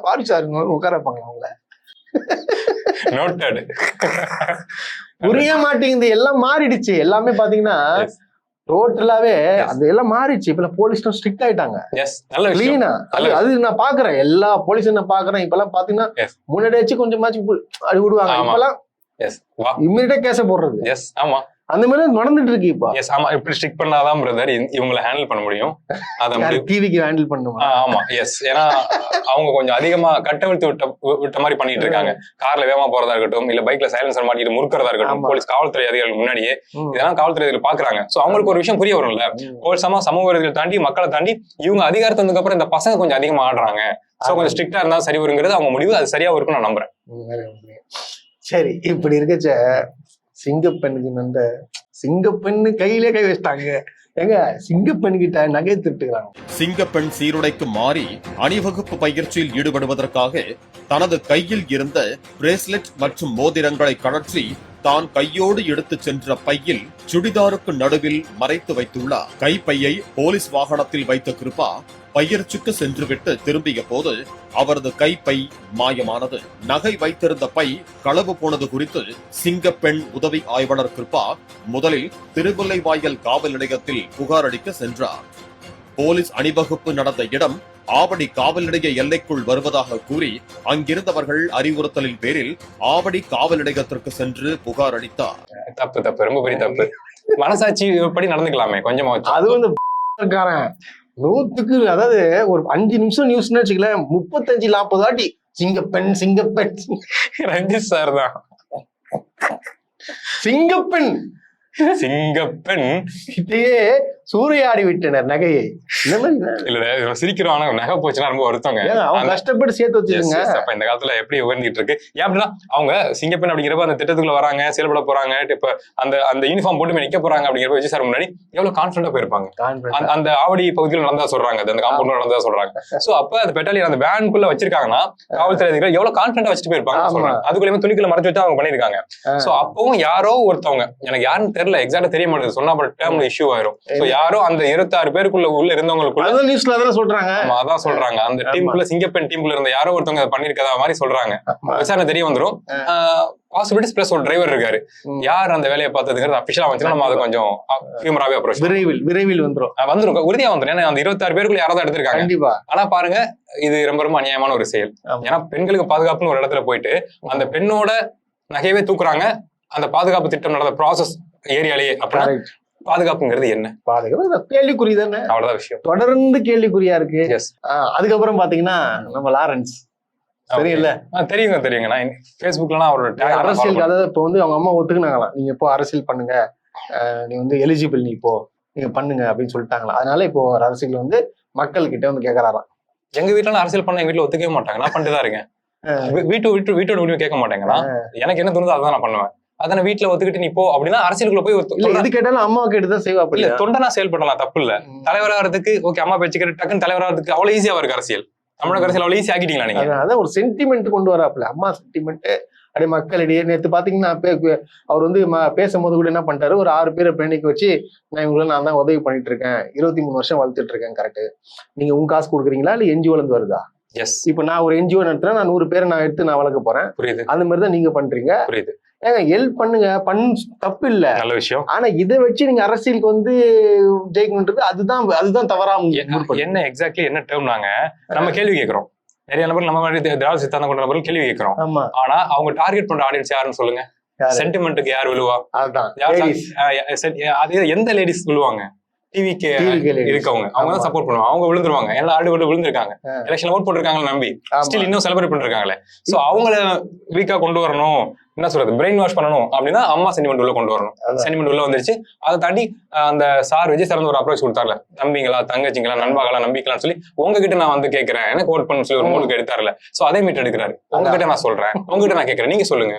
சாரி சார் உட்கார வைப்பாங்க. அவங்கள நோட்டட் புரிய மாட்டேங்குது. எல்லாம் மாறிடுச்சு. எல்லாமே பாத்தீங்கன்னா டோட்டலாவே அது எல்லாம் மாறிடுச்சு. இப்ப போலீஸ் ஸ்ட்ரிக்ட் ஆயிட்டாங்க, கிளீனா. அது நான் பாக்குறேன், எல்லா போலீஸும் நான் பாக்குறேன். இப்ப எல்லாம் பாத்தீங்கன்னா முன்னாடியாச்சும் கொஞ்சமாச்சும் அடி விடுவாங்க, இப்பெல்லாம் இம்மிடியா கேஸ போடுறது. ஆமா, அந்த மாதிரி நடந்துட்டு இருக்கு இப்போ. ஆமா, இப்படி ஸ்ட்ரிக் பண்ணாதான் பிரதர் இவங்களை ஹேண்டில் பண்ண முடியும். டிவிக்கு ஹேண்டில் பண்ணுமா? ஆமா, எஸ். ஏன்னா அவங்க கொஞ்சம் அதிகமா கட்டவிழ்த்து விட்ட மாதிரி பண்ணிட்டு இருக்காங்க. கார்ல வேகமா போறதா இருக்கட்டும், இல்ல பைக்ல சைலன்சர் மாட்டிட்டு முறுக்கிறதா இருக்கட்டும், போலீஸ் காவல்துறை அதிகாரிகள் முன்னாடியே இதெல்லாம் காவல்துறை அதிகாரிகள் பாக்குறாங்க. சோ அவங்களுக்கு ஒரு விஷயம் புரிய வரும்ல, கோல்சமா சமூக விரோதிகள் தாண்டி மக்களை தாண்டி இவங்க அதிகாரத்து வந்ததுக்கு அப்புறம் இந்த பசங்க கொஞ்சம் அதிகமா ஆடுறாங்க, சோ கொஞ்சம் ஸ்ட்ரிக்டா இருந்தா சரி வருங்கிறது அவங்க முடிவு. அது சரியா இருக்கும் நான் நம்புறேன். சரி, இப்படி இருக்கச்ச சிங்கப்பெண்ணுக்கு சிங்கப்பெண்ணு கையிலே கை வச்சிட்டாங்க. எங்க சிங்கப்பெண் கிட்ட நகை திருட்டுகிறாங்க. சிங்கப்பெண் சீருடைக்கு மாறி அணிவகுப்பு பயிற்சியில் ஈடுபடுவதற்காக தனது கையில் இருந்த பிரேஸ்லெட் மற்றும் மோதிரங்களை கழற்றி தான் கையோடு எடுத்துச் சென்ற பையில் சுடிதாருக்கு நடுவில் மறைத்து வைத்துள்ளார். கைப்பையை போலீஸ் வாகனத்தில் வைத்த கிருபா பயிற்சிக்கு சென்றுவிட்டு திரும்பிய போது அவரது கைப்பை மாயமானது. நகை வைத்திருந்த பை களவு போனது குறித்து சிங்கப்பெண் உதவி ஆய்வாளர் கிருபா முதலில் திருமுல்லைவாயல் காவல் நிலையத்தில் புகார் அளிக்க சென்றார். போலீஸ் அணிவகுப்பு நடந்த இடம் ஆவடி காவல் நிலைய எல்லைக்குள் வருவதாக கூறி அங்கிருந்தவர்கள் அறிவுறுத்தலின் பேரில் ஆவடி காவல் நிலையத்திற்கு சென்று புகார் அளித்தார். தப்பு ரொம்ப பெரிய தப்பு. மனசாட்சி படி நடந்துக்கலாமே கொஞ்சமா. அது வந்து நூத்துக்கு அதாவது ஒரு 5 நிமிஷம் நியூஸ்ன்னு வச்சுக்கல 35-40 வாட்டி சிங்கப்பெண் சிங்கப்பெண். ரஞ்சித் சார் தான் சிங்கப்பெண் சிங்கப்பெண் கிட்டேயே சூறையாடி விட்டனர் நகையை. இல்ல சிரிக்கிறோம், ஆனா நகை போச்சுன்னா ரொம்ப வருத்தங்க. அவங்க கஷ்டப்பட்டு சேர்த்து வச்சிருங்க. அப்ப இந்த காலத்துல எப்படி உயர்ந்துட்டு இருக்கு ஏன் அப்படின்னா அவங்க சிங்கப்பெண் அப்படிங்கிறப்ப அந்த திட்டத்துக்குள்ள வராங்க, செயல்பட போறாங்க, இப்ப அந்த யூனிஃபார்ம் போட்டு நிக்க போறாங்க அப்படிங்கிறப்ப விஜய் சார் முன்னாடி எவ்வளவு கான்பிடண்டா போயிருப்பாங்க. அந்த ஆவடி பகுதியில் நடந்தா சொல்றாங்க, அந்த காம்பவுண்ட் நடந்தா சொல்றாங்க. சோ அப்ப அந்த பெட்டாலியன் அந்த வேனுக்குள்ள வச்சிருக்காங்கன்னா காவல்துறை அதிகாரிகள் எவ்வளவு கான்பிடண்டா வச்சுட்டு போயிருப்பாங்க சொல்றாங்க. அதுக்குள்ளேயுமே துணிக்குள்ள மறைச்சு வச்சு அவங்க பண்ணிருக்காங்க. சோ அப்பவும் யாரோ ஒருத்தவங்க, எனக்கு யாருன்னு தெரியல, எக்ஸாக்டா தெரிய மாட்டேங்குது, சொன்னா டேர்ம்ல இஷ்யூ ஆயிரும். சோ யாரோ அந்த 26 பேருக்குள்ள உள்ள இருந்தவங்களுக்குள்ள நியூஸ்ல அதான் சொல்றாங்க. அதான் சொல்றாங்க அந்த டீமுக்குள்ள சிங்கப்பெண் டீமுக்குள்ள இருந்த யாரோ ஒருத்தவங்க பண்ணிருக்கதா மாதிரி சொல்றாங்க. விசாரணை தெரிய வந்துரும். பாசிபிலிட்டிஸ் பிளஸ் ஒரு டிரைவர் இருக்காரு. யார் அந்த வேலையை பார்த்ததுங்கிறது அபிஷியலா வந்துச்சுன்னா நம்ம அதை கொஞ்சம் ஹியூமராவே அப்ரோச் விரைவில் வந்துரும் உறுதியா வந்துரும். ஏன்னா அந்த 26 பேருக்குள்ள யாராவது எடுத்திருக்காங்க. கண்டிப்பா. ஆனா பாருங்க, இது ரொம்ப அநியாயமான ஒரு செயல். ஏன்னா பெண்களுக்கு பாதுகாப்புன்னு ஒரு இடத்துல போயிட்டு அந்த பெண்ணோட நகையவே தூக்குறாங்க. அந்த பாதுகாப்பு திட்டம் நடந்த ப்ராசஸ் ஏரியாலேயே. அப்படின்னா பாதுகாப்புங்கிறது என்ன? பாதுகாப்பு கேள்விக்குறி தானே, அவ்வளவுதான் விஷயம். தொடர்ந்து கேள்விக்குறியா இருக்கு. அதுக்கப்புறம் பாத்தீங்கன்னா நம்ம லாரன்ஸ் தெரியல, தெரியுங்க. நான் Facebookல அவரோட அரசியல் அதாவது இப்ப வந்து அவங்க அம்மா ஒத்துக்குனாங்களாம், நீங்க இப்போ அரசியல் பண்ணுங்க, நீ வந்து எலிஜிபிள், நீ இப்போ நீங்க பண்ணுங்க அப்படின்னு சொல்லிட்டாங்களா. அதனால இப்போ ஒரு அரசியல் வந்து மக்கள் கிட்ட வந்து கேட்கறாராம். எங்க வீட்டுல அரசியல் பண்ண எங்க வீட்டுல ஒத்துக்கவே மாட்டாங்க, நான் பண்ணிட்டுதான் இருக்கேன். வீட்டோட முடிவு கேட்க மாட்டேங்கன்னா எனக்கு என்ன தோணுதோ அதான் நான் பண்ணுவேன். அதனை வீட்டுல ஒத்துக்கிட்டு நீ போ அப்படின்னா அரசியலுக்குள்ள போய் எது கேட்டாலும் அம்மா கேட்டுதான் செய்வா. இல்ல தொண்டனா செயல்படலாம், தப்பு இல்ல. தலைவராகிறதுக்கு ஓகே, அம்மா பேச்சு கேட்டு டக்குன்னு தலைவராகிறதுக்கு அவ்வளவு ஈஸியா இருக்கு அரசியல். தமிழக அரசியல் அவ்வளவு ஈஸி ஆக்கிட்டீங்களா நீங்க? அதான் ஒரு சென்டிமெண்ட் கொண்டு வராப்புல, அம்மா சென்டிமெண்ட் அப்படியே மக்களிடையே. நேற்று பாத்தீங்கன்னா அவர் வந்து பேசும்போது கூட என்ன பண்ணிட்டாரு, ஒரு 6 பேரை பேணிக்கு வச்சு நான் தான் உதவி பண்ணிட்டு இருக்கேன், 23 வருஷம் வளர்த்துட்டு இருக்கேன். கரெக்ட். நீங்க உங்க காசு கொடுக்குறீங்களா இல்ல என்ஜிஓல இருந்து வருதா? எஸ். இப்ப நான் ஒரு என்ஜிஓ நடத்துறேன், நான் 100 பேரை நான் எடுத்து நான் வளர்க்க போறேன். புரியுது. அந்த மாதிரிதான் நீங்க பண்றீங்க. புரியுது. ஏங்க ஹெல்ப் பண்ணுங்க, தப்பு இல்ல, நல்ல விஷயம். ஆனா இதை வச்சு நீங்க அரசியலுக்கு வந்து ஜெயிக்கணுன்றது அதுதான் தவறா. என்ன எக்ஸாக்ட்லி என்ன டேர்ம் நாங்க நம்ம கேள்வி கேட்கிறோம். நிறைய நபர்கள் நம்ம மாதிரி திராவிட சித்தாந்தம் கொண்ட நபர்கள் கேள்வி கேட்கிறோம். ஆனா அவங்க டார்கெட் பண்ற ஆடியன்ஸ் யாருன்னு சொல்லுங்க. சென்டிமெண்ட்டுக்கு யார் விழுவா? அதே எந்த லேடிஸ் விழுவாங்க? டிவிக்கு இருக்கவங்க, அவங்க தான் சப்போர்ட் பண்ணுவாங்க. அவங்க விழுந்துருவாங்க, எல்லாம் ஆல்ரெடி விழுந்திருக்காங்க, எலெக்ஷன்ல ஓட் போட்டிருக்காங்க நம்பி, ஸ்டில் இன்னும் செலிப்ரேட் பண்ணிருக்காங்களே. சோ அவங்கள வீக்கா கொண்டு வரணும், என்ன சொல்றது, பிரெயின் வாஷ் பண்ணணும் அப்படின்னா அம்மா சென்டிமெண்ட் உள்ள கொண்டு வரணும். சென்டிமெண்ட் உள்ள வந்துருச்சு. அதை தாண்டி அந்த சார் விஜய் சார் ஒரு அப்ரோச் கொடுத்தாருல, தம்பிங்களா தங்கச்சிங்களா நண்பாங்களா நம்பிக்கலாம்னு சொல்லி உங்ககிட்ட நான் வந்து கேட்கிறேன், எனக்கு ஓட் பண்ணு சொல்லி ஒரு மூணுக்கு எடுத்தாருல. சோ அதே மீட் எடுக்கிறாரு. உங்ககிட்ட நான் சொல்றேன், உங்ககிட்ட நான் கேட்கிறேன், நீங்க சொல்லுங்க.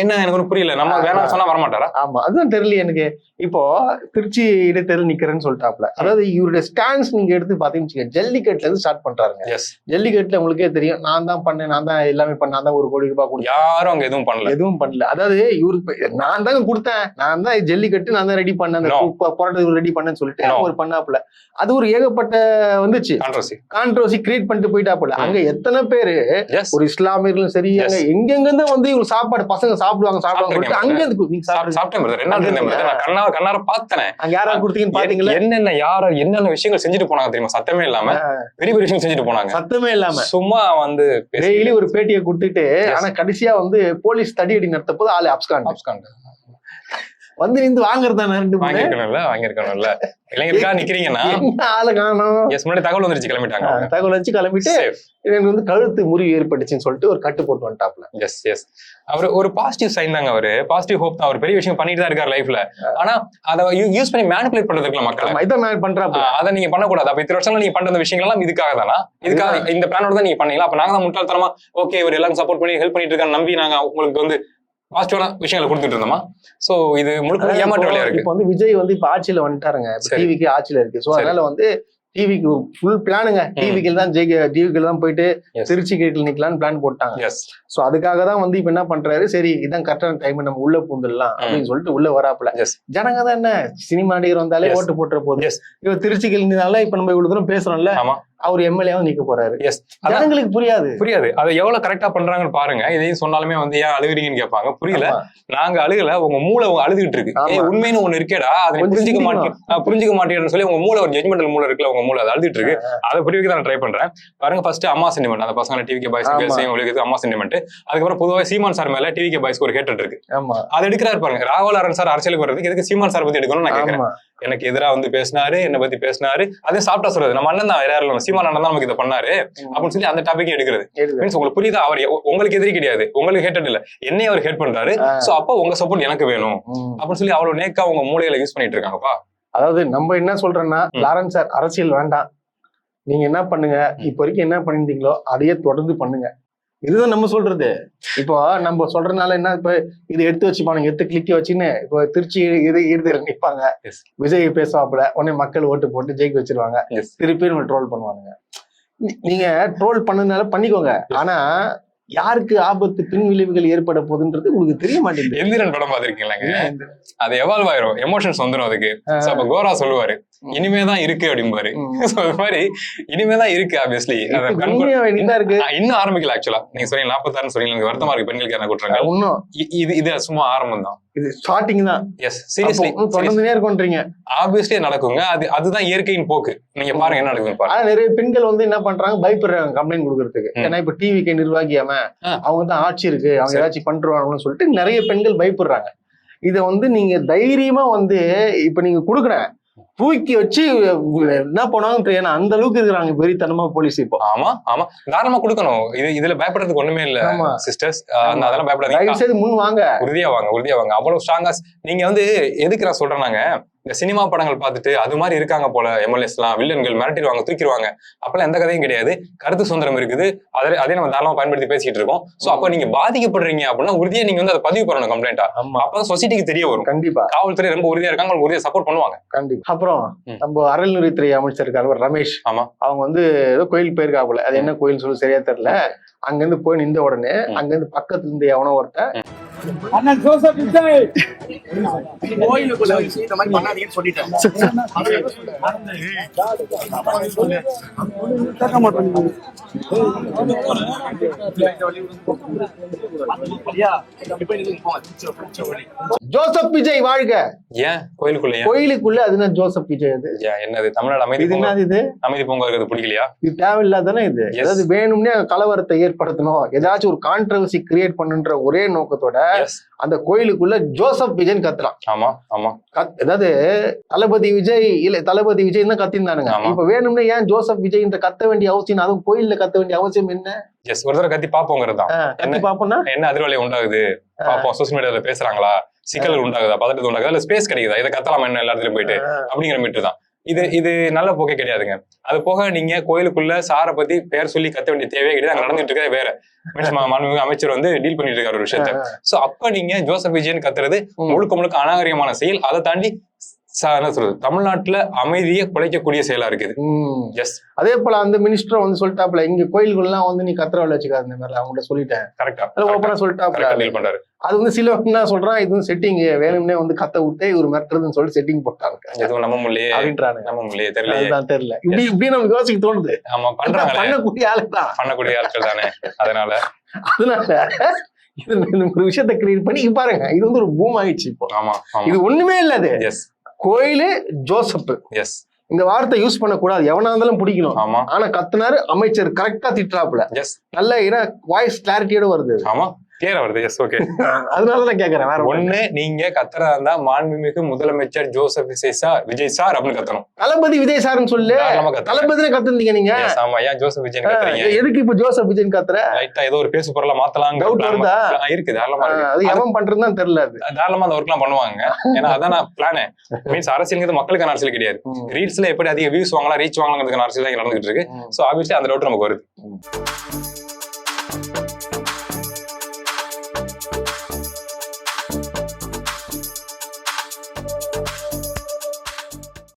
என்ன எனக்கு ஒன்றும் புரியல, நம்ம வேணாம் சொன்னா வரமாட்டாரா? ஆமா, அதுதான் தெரியல எனக்கு. இப்போ திருச்சி இடைத்தேர்தல் நிக்கிறேன்னு சொல்லிட்டாப்ல. அதாவது இவருடைய ஸ்டாண்ட்ஸ் நீங்க எடுத்து பாத்தீங்கன்னா ஜல்லிக்கட்டுல இருந்து ஸ்டார்ட் பண்றாருங்க. ஜல்லிக்கட்டுல உங்களுக்கே தெரியும், நான் தான் பண்ணேன், நான் தான் எல்லாமே பண்ணேன், நான் தான் 1 கோடி ரூபாய் கொடுத்தேன். யாரும் அங்க எதுவும் பண்ணல. அதாவது இவருக்கு நான் தான் கொடுத்தேன், நான் தான் ஜல்லிக்கட்டு நான் தான் ரெடி பண்ணேன், போராட்டத்துக்கு ரெடி பண்ணேன்னு சொல்லிட்டு ஒரு பண்ணாப்புல. அது ஒரு ஏகப்பட்ட வந்துச்சு, கான்ட்ரோவர்சி கிரியேட் பண்ணிட்டு போயிட்டாப்புல. அங்க எத்தனை பேரு ஒரு இஸ்லாமியர்களும் சரி, அங்க எங்கெங்க இருந்து வந்து இவங்க சாப்பாடு பசங்க சாப்பிடுவாங்க அங்க கண்ணார பார்த்தேன். அங்க யாராவது கொடுத்தீங்கன்னு பாத்தீங்களா? என்னென்ன விஷயங்கள் செஞ்சுட்டு போனாங்க தெரியுமா? சத்தமே இல்லாம பெரிய பெரிய விஷயம் செஞ்சுட்டு போனாங்க. சத்தமே இல்லாம சும்மா வந்து டெய்லி ஒரு பேட்டியை கொடுத்துட்டு, ஆனா கடைசியா வந்து போலீஸ் தடியடி நடத்த போது ஆளு அப்ஸ்காண்ட் வந்து நின்று வாங்குறதானே. வாங்கிருக்கணும்ல இளைஞருக்காக நிக்கிறீங்கன்னா ஆளு காணும். முன்னாடி தகவல் வந்துருச்சு, கிளம்பிட்டாங்க. தகவல் வச்சு கிளம்பிட்டு எனக்கு வந்து கழுத்து முறிவு ஏற்பட்டுச்சுன்னு சொல்லிட்டு ஒரு கட்டு போட்டு வந்துட்டாப்ல. எஸ் அவர் ஒரு பாசிட்டிவ் சைன் தாங்க, அவரு பாசிட்டிவ் ஹோப் தான். அவர் பெரிய விஷயம் பண்ணிட்டு தான் இருக்காரு லைஃப்ல. ஆனா அதை யூஸ் பண்ணி மேனிபுலேட் பண்றதுக்குள்ள மக்கள் இதான் பண்றாங்க. அதை நீங்க பண்ணக்கூடாது. அப்ப இத்தனை வருஷம் நீங்க பண்ற விஷயங்கள் எல்லாம் இதுக்காக தானா? இதுக்காக இந்த பிளானோட தான் நீங்க பண்ணீங்களா? அப்ப நாங்க தான் முட்டாள்தனமா ஓகே இவர் எல்லாம் சப்போர்ட் பண்ணி ஹெல்ப் பண்ணிட்டு இருக்காங்க நம்பி நாங்க உங்களுக்கு வந்து பாசிட்டிவான விஷயங்களை கொடுத்துட்டு இருந்தோமா? சோ இது முழுக்க ஏமாற்ற வேலையா இருக்கு. இப்போ வந்து விஜய் வந்து இப்ப ஆட்சியில வந்துட்டாருங்க, டிவிக்கு ஆட்சியில இருக்கு. சோ அதனால வந்து டிவிக்கு ஃபுல் பிளானுங்க, டிவிக்கு தான் டிவிக்கு தான் போயிட்டு திருச்சி கேட்டில் நிக்கலாம்னு பிளான் போட்டாங்க. சோ அதுக்காக தான் வந்து இப்ப என்ன பண்றாரு, சரி இதான் கரெக்டான டைம் நம்ம உள்ள பூந்துடலாம் அப்படின்னு சொல்லிட்டு உள்ள வராப்புல. ஜனங்க தான் என்ன சினிமா நடிகர் வந்தாலே ஓட்டு போட்டுற போது, இவ திருச்சிக்கு இருந்ததால இப்ப நம்ம இவ்வளவு தூரம் பேசுறோம்ல, அவர் எம்எல்ஏவும் நிக்க போறாரு. ஜனங்களுக்கு புரியாது அதை எவ்வளவு கரெக்டா பண்றாங்கன்னு பாருங்க. இதையும் சொன்னாலுமே வந்து ஏன் அழுகுறீங்கன்னு கேட்பாங்க. புரியல, நாங்க அழுகல, உங்க மூளை அழுதுகிட்டு இருக்கு. உண்மைன்னு ஒண்ணு இருக்கேடா, அதை புரிஞ்சுக்க மாட்டேன்னு சொல்லி உங்க மூளை ஒரு ஜட்மெண்டல் மூளை இருக்குல்ல, உங்க மூளை அதை அழுதுட்டு இருக்கு. அதை புரிவிக்க நான் ட்ரை பண்றேன். பாருங்க, ஃபர்ஸ்ட் அம்மா சென்டிமெண்ட், அந்த பசங்க டிவிகே பாய்ஸ் அம்மா சென்டிமெண்ட். அதுக்கப்புறம் பொதுவாக சீமான் சார் மேல டிவிகே பாய்ஸ்க்கு ஒரு ஹேட்டட் இருக்கு, அதை எடுக்கிறாரு பாருங்க. ராகுல் அரன் சார் அரசியலுக்கு வர்றதுக்கு எதுக்கு சீமான் சார் பத்தி எடுக்கணும்னு நான் கேட்கிறேன். எனக்கு எதிராக வந்து பேசினாரு, என்னை பத்தி பேசினாரு, அதே சாப்பிட்டா சொல்றது நம்ம அண்ணன் தான், வேற யாரும் இல்ல, சீமான் அண்ணன் தான் நமக்கு இதை பண்ணாரு அப்படின்னு சொல்லி அந்த டாபிக் எடுக்கிறது. மீன்ஸ் உங்களுக்கு புரியுதா, அவர் உங்களுக்கு எதிரி கிடையாது, உங்களுக்கு ஹேட்டட் இல்ல, என்னையும் அவர் ஹேட் பண்றாரு. சோ அப்ப உங்க சப்போர்ட் எனக்கு வேணும் அப்படின்னு சொல்லி அவ்வளவு நேக்கா உங்க மூளையில யூஸ் பண்ணிட்டு இருக்காங்கப்பா. அதாவது நம்ம என்ன சொல்றோம்னா, லாரன்ஸ் சார் அரசியல் வேண்டாம், நீங்க என்ன பண்ணுங்க, இப்ப வரைக்கும் என்ன பண்ணிருந்தீங்களோ அதையே தொடர்ந்து பண்ணுங்க, இதுதான் நம்ம சொல்றது. இப்போ நம்ம சொல்றதுனால என்ன, இப்ப இது எடுத்து வச்சுப்பானுங்க, எடுத்து கிளிக்க வச்சுன்னு இப்போ திருச்சி இறுதியில் நிற்பாங்க, விஜய் பேசுவாப்புல, உடனே மக்கள் ஓட்டு போட்டு ஜெயிக்க வச்சிருவாங்க, திருப்பி நம்ம ட்ரோல் பண்ணுவானுங்க. நீங்க ட்ரோல் பண்ணதுனால பண்ணிக்கோங்க, ஆனா யாருக்கு ஆபத்து பின் விளைவுகள் ஏற்பட போகுதுன்றது உங்களுக்கு தெரிய மாட்டேங்குது. எந்திரன் படம் பாத்திருக்கீங்களாங்க, அது எவால்வ் ஆயிரும், எமோஷன்ஸ் வந்துடும் அதுக்கு. அப்ப கோரா சொல்லுவாரு இனிமேதான் இருக்கு அப்படிம்பாரு. அது மாதிரி இனிமேதான் இருக்கு. ஆப்வியஸ்லி இன்னும் ஆரம்பிக்கல. ஆக்சுவலா நீங்க சொன்னீங்க 46 சொன்னீங்க, வருத்தமா இருக்கு பெண்களுக்கு என்ன குற்றாங்க. இது சும்மா ஆரம்பம் தான், இது ஸ்டார்டிங் தான். எஸ், சீரியஸ்லி தொடர்ந்துனே இருக்கும்ன்றீங்க. ஆப்வியஸ்லி நடக்குங்க, அதுதான் இயற்கையின் போக்கு. நீங்க பாருங்க என்ன நடக்குதுன்னு பாருங்க. நிறைய பெண்கள் வந்து என்ன பண்றாங்க, பயப்படுறாங்க கம்ப்ளைண்ட் கொடுக்கறதுக்கு. ஏன்னா இப்ப டிவிக்கு நிர்வாகியாம அவங்க தான் ஆட்சி இருக்கு, அவங்க ஏதாச்சும் பண்றாங்கன்னு சொல்லிட்டு நிறைய பெண்கள் பயப்படுறாங்க. இத வந்து நீங்க தைரியமா வந்து இப்ப நீங்க கொடுக்குறேன் தூக்கி வச்சு என்ன பண்ணுவாங்க, ஏன்னா அந்த அளவுக்கு இருக்கிறாங்க வெறித்தனமா போலீஸ் இப்போ. ஆமா ஆமா, தாராளமா கொடுக்கணும். இதுல பயப்படுறதுக்கு ஒண்ணுமே இல்ல சிஸ்டர்ஸ், அதெல்லாம் பயப்படாதீங்க, முன் வாங்க, உறுதியா வாங்க. அவ்வளவு ஸ்ட்ராங்கா நீங்க வந்து எதுக்கு நான் சொல்றேன்னாங்க, இந்த சினிமா படங்கள் பார்த்துட்டு அது மாதிரி இருக்காங்க போல எம்எல்ஏஸ் எல்லாம், வில்லன்கள் மிரட்டிடுவாங்க, தூக்கிடுவாங்க, அப்பெல்லாம் எந்த கதையும் கிடையாது. கருத்து சுதந்திரம் இருக்குது, அதே நம்ம தாராளமா பயன்படுத்தி பேசிட்டு இருக்கோம். சோ அப்ப நீங்க பாதிக்கப்படுறீங்க அப்படின்னா உறுதியா நீங்க வந்து அதை பதிவு பண்ணணும் கம்ப்ளைண்டா. அப்பதான் சொசைட்டிக்கு தெரிய வரும். கண்டிப்பா காவல்துறை ரொம்ப உறுதியா இருக்காங்க, உங்களுக்கு உறுதியா சப்போர்ட் பண்ணுவாங்க. கண்டிப்பா. அப்புறம் நம்ம அறநிலையத்துறை அமைச்சர் இருக்காரு ரமேஷ், ஆமா, அவங்க வந்து ஏதோ கோயில் போயிருக்காப்புல, அது என்ன கோயில் சொல்லி சரியா தெரியல. அங்கிருந்து போய் நின்ற உடனே அங்கிருந்து பக்கத்துல இருந்து எவனோ ஒருத்தன் அண்ணன் ஜோசப் விஜய் கோயிலுக்குள்ள இந்த மாதிரி பண்ணாதீங்கன்னு சொல்லிட்டேன். ஜோசப் விஜய் வாழ்க. ஏன் கோயிலுக்குள்ள அது ஜோசப் விஜய், அது என்னது தமிழ்நாடு அமைதி, இது அமைதி பூங்கா இருக்கிறது பிடிக்கலையா? இது தேவையில்லாதானே இது. அதாவது வேணும்னே கலவரத்தை ஏற்படுத்தணும், ஏதாச்சும் ஒரு கான்ட்ரவர்சி கிரியேட் பண்ணுன்ற ஒரே நோக்கத்தோட அந்த கோயிலுக்குள்ள ஜோசப் விஜய் கத்துறான். ஆமா ஆமா, அதாவது தளபதி விஜய் இல்ல தளபதி விஜய் தான் கத்திருந்தானுங்க. இப்ப வேணும்னே ஏன் ஜோசப் விஜய் கத்த வேண்டிய அவசியம், அதுவும் கோயில்ல கத்த வேண்டிய அவசியம் என்ன? எஸ், ஒரு தடவை கத்தி பாப்போங்கிறதா, கத்தி பாப்போம்னா என்ன அதிர்வலை உண்டாகுது பாப்போம், சோசியல் மீடியால பேசுறாங்களா, சிக்கல்கள் உண்டாகுதா, பதட்டத்து உண்டாகுதா, இல்ல ஸ்பேஸ் கிடைக்குதா, இதை கத்தலாமா என்ன எல்லா இடத்துலயும் போயிட்டு அப்படிங்கிற மீட்டர் தான் இது நல்ல போக்கே கிடையாதுங்க. அது போக நீங்க கோயிலுக்குள்ள சாரை பத்தி பேர் சொல்லி கத்த வேண்டிய தேவையே கிடையாது, அங்க நடந்துட்டு இருக்கே வேற. மாண்புமிகு அமைச்சர் வந்து டீல் பண்ணிட்டு இருக்காரு ஒரு விஷயத்த. சோ அப்ப நீங்க ஜோசப் விஜயன் கத்துறது முழுக்க அநாகரிகமான செயல். அதை தாண்டி என்ன சொல்றது, தமிழ்நாட்டுல அமைதியை குலைக்கக்கூடிய செயலா இருக்குது. எஸ், அதே போல அந்த மினிஸ்டர் வந்து சொல்லிட்டாப்ல, இங்க கோயில்கள்லாம் வந்து நீ கத்திரவள்ள வச்சுக்காது இந்த மாதிரி அவங்கள்ட்ட சொல்லிட்டேன். கரெக்டா ஓப்பனா சொல்லிட்டாப்ல டீல் பண்றாரு. அது வந்து சில என்ன சொல்றான், இது வந்து செட்டிங், வேணும்னே வந்து கத்த விட்டு இவர் மிரட்டுறதுன்னு சொல்லி செட்டிங் போட்டாங்க. எதுவும் நம்ம முடியே அப்படின்றாங்க, நம்ம முடியே தெரியல இப்படி நமக்கு யோசிக்க தோணுது. ஆமா, பண்றாங்க, பண்ணக்கூடிய ஆட்கள் தானே. அதனால இது ஒரு விஷயத்த கிரியேட் பண்ணி பாருங்க, இது வந்து ஒரு பூம் ஆயிடுச்சு இப்போ. ஆமா, இது ஒண்ணுமே இல்லது. எஸ், கோயிலு ஜோசப், எஸ், இந்த வார்த்தை யூஸ் பண்ண கூடாது, எவனா இருந்தாலும் பிடிக்கணும். ஆமா, ஆனா கத்துனாரு அமைச்சர், கரெக்டா திட்டுறாப்புல. எஸ், நல்ல ஏன்னா வாய்ஸ் கிளாரிட்டியோட வருது. ஆமா, கிளியரா வருது. Yes, okay. அதனாலதான் கேக்குறேன். வேற ஒண்ணு, நீங்க கத்துறதா இருந்தா மாண்புமிகு முதலமைச்சர் ஜோசப் விஜய் சார் அப்படின்னு கத்தணும். தளபதி விஜய் சார்னு சொல்லு, தளபதி கத்துனீங்க நீங்க. ஆமா, ஏன் ஜோசப் விஜய் கத்துறீங்க? எதுக்கு இப்ப ஜோசப் விஜய் கத்துற? லைட்டா ஏதோ ஒரு பேசு பொருளா மாத்தலாம் டவுட் வருதா? இருக்கு, தாராளமா இருக்கு. அது எவன் பண்றதுன்னு தெரியல. தாராளமா அந்த ஒர்க் எல்லாம் பண்ணுவாங்க. ஏன்னா அதான் பிளானே. மீன்ஸ் அரசியல் மக்களுக்கான அரசியல் கிடையாது. ரீல்ஸ்ல எப்படி அதிக வியூஸ் வாங்கலாம், ரீச் வாங்கலாம்ங்கிறதுக்கான அரசியல் தான் நடந்துகிட்டு இருக்கு. சோ ஆப்வியஸ்லி அந்த டவுட் நமக்கு வருது.